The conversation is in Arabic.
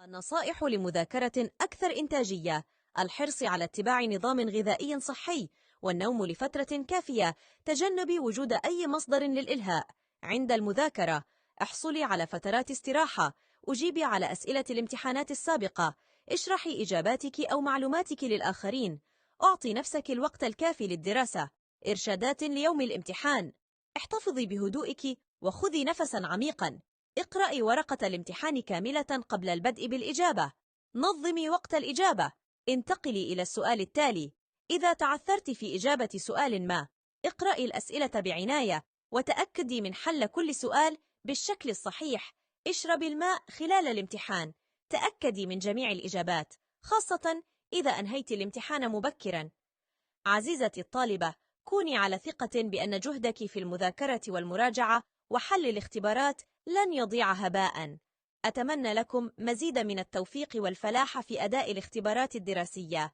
نصائح لمذاكرة أكثر إنتاجية: الحرص على اتباع نظام غذائي صحي، والنوم لفترة كافية، تجنب وجود أي مصدر للإلهاء عند المذاكرة، احصلي على فترات استراحة، أجيبي على أسئلة الامتحانات السابقة، اشرحي إجاباتك أو معلوماتك للآخرين، أعطي نفسك الوقت الكافي للدراسة. إرشادات ليوم الامتحان: احتفظي بهدوئك وخذي نفسا عميقا، اقرأي ورقة الامتحان كاملة قبل البدء بالإجابة، نظمي وقت الإجابة، انتقلي إلى السؤال التالي. إذا تعثرت في إجابة سؤال ما، اقرأي الأسئلة بعناية وتأكدي من حل كل سؤال بالشكل الصحيح. اشربي الماء خلال الامتحان، تأكدي من جميع الإجابات، خاصة إذا أنهيت الامتحان مبكرا. عزيزتي الطالبة، كوني على ثقة بأن جهدك في المذاكرة والمراجعة وحل الاختبارات لن يضيع هباء. أتمنى لكم مزيد من التوفيق والفلاح في أداء الاختبارات الدراسية.